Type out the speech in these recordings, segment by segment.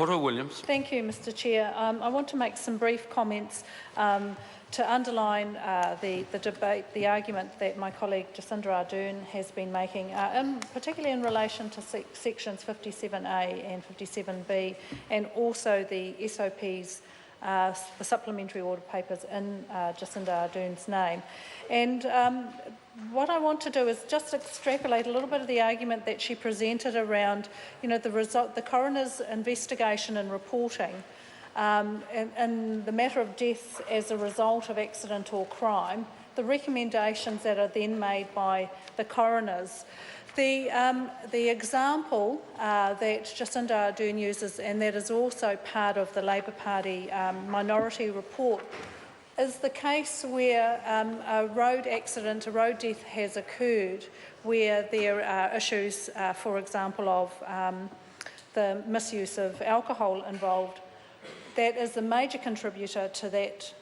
Porter-Williams. Thank you, Mr Chair. I want to make some brief comments to underline the debate, the argument that my colleague Jacinda Ardern has been making, particularly in relation to sections 57A and 57B, and also the SOPs, the supplementary order papers in Jacinda Ardern's name. And what I want to do is just extrapolate a little bit of the argument that she presented around, the coroner's investigation and reporting and the matter of death as a result of accident or crime, the recommendations that are then made by the coroners. The example that Jacinda Ardern uses, and that is also part of the Labour Party minority report, is the case where a road accident, a road death has occurred, where there are issues, for example, of the misuse of alcohol involved. That is a major contributor to that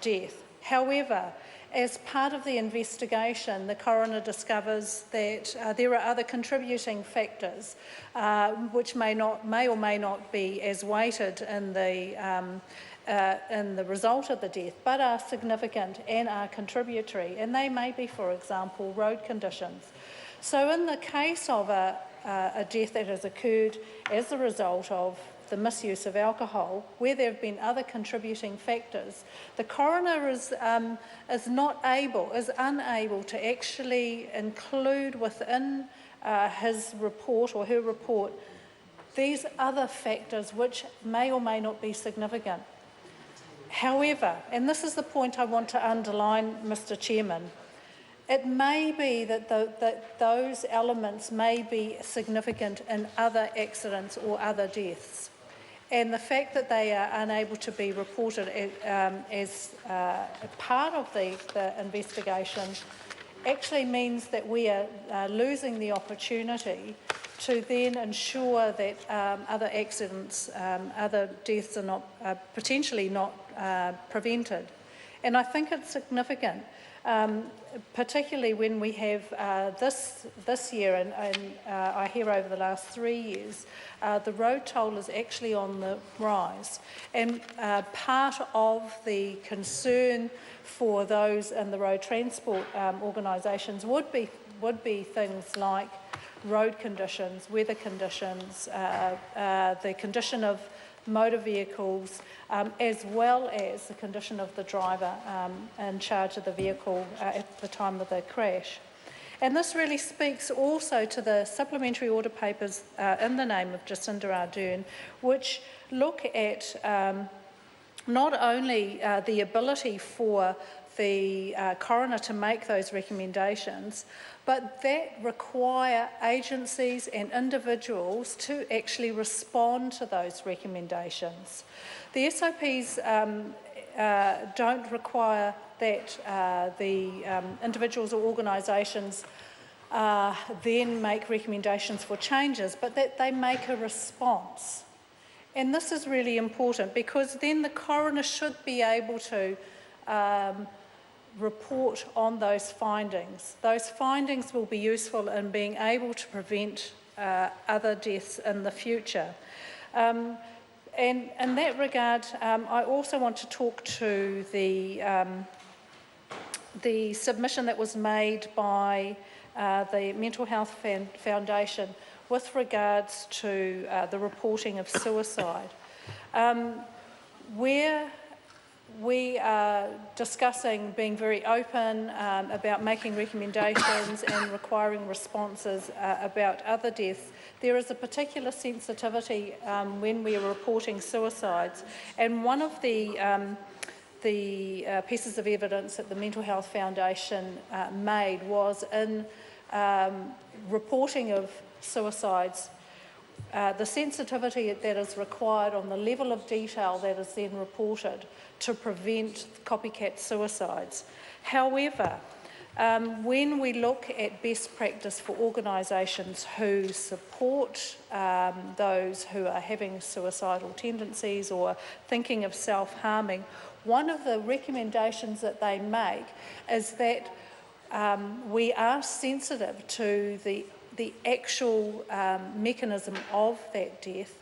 death. However, as part of the investigation, the coroner discovers that there are other contributing factors which may or may not be as weighted in the result of the death, but are significant and are contributory, and they may be, for example, road conditions. So in the case of a death that has occurred as a result of the misuse of alcohol, where there have been other contributing factors, the coroner is unable to actually include within his report or her report these other factors which may or may not be significant. However, and this is the point I want to underline, Mr Chairman, it may be that those elements may be significant in other accidents or other deaths. And the fact that they are unable to be reported as part of the investigation actually means that we are losing the opportunity to then ensure that other accidents, other deaths are not potentially not prevented. And I think it's significant, particularly when we have this year, and I hear over the last 3 years, the road toll is actually on the rise. And part of the concern for those in the road transport organisations would be things like road conditions, weather conditions, the condition of motor vehicles, as well as the condition of the driver in charge of the vehicle at the time of the crash. And this really speaks also to the supplementary order papers in the name of Jacinda Ardern, which look at not only the ability for the coroner to make those recommendations, but that require agencies and individuals to actually respond to those recommendations. The SOPs don't require that the individuals or organisations then make recommendations for changes, but that they make a response. And this is really important because then the coroner should be able to report on those findings. Those findings will be useful in being able to prevent other deaths in the future. And in that regard, I also want to talk to the submission that was made by the Mental Health Foundation with regards to the reporting of suicide. Where we are discussing being very open about making recommendations and requiring responses about other deaths, there is a particular sensitivity when we are reporting suicides. And one of the pieces of evidence that the Mental Health Foundation made was in reporting of suicides, the sensitivity that is required on the level of detail that is then reported to prevent copycat suicides. However, when we look at best practice for organisations who support those who are having suicidal tendencies or thinking of self-harming, one of the recommendations that they make is that we are sensitive to the actual mechanism of that death.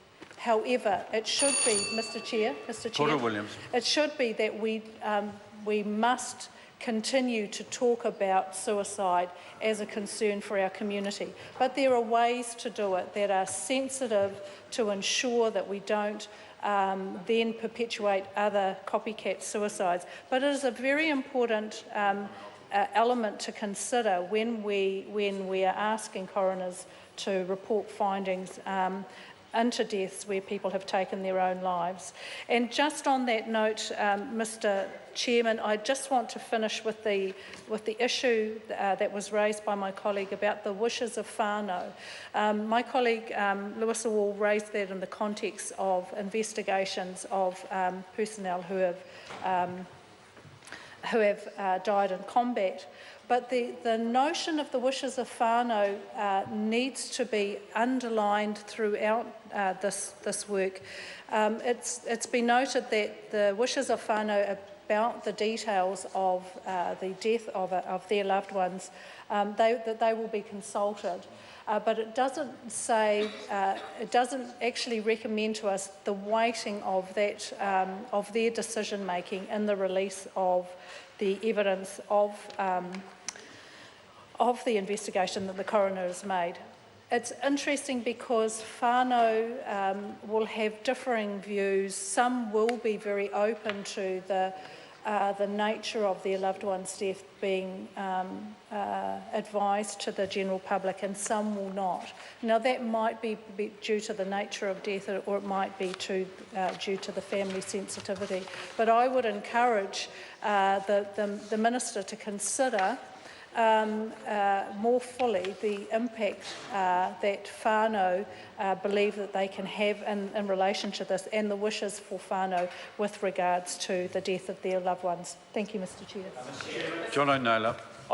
However, it should be, Mr Chair, Porter Williams. it should be that we must continue to talk about suicide as a concern for our community. But there are ways to do it that are sensitive to ensure that we don't then perpetuate other copycat suicides. But it is a very important element to consider when we are asking coroners to report findings into deaths where people have taken their own lives. And just on that note, Mr Chairman, I just want to finish with the issue that was raised by my colleague about the wishes of whānau. My colleague Lewis Awall raised that in the context of investigations of personnel who have died in combat. But the notion of the wishes of whānau needs to be underlined throughout this work. It's been noted that the wishes of whānau about the details of the death of their loved ones, that they will be consulted. But it doesn't say, it doesn't actually recommend to us the weighting of that, of their decision making in the release of the evidence of the investigation that the coroner has made. It's interesting because whānau will have differing views. Some will be very open to the nature of their loved one's death being advised to the general public, and some will not. Now, that might be due to the nature of death, or it might be due to the family sensitivity. But I would encourage the Minister to consider more fully the impact that whānau believe that they can have in relation to this, and the wishes for whānau with regards to the death of their loved ones. Thank you, Mr Chair. John O'Naylor.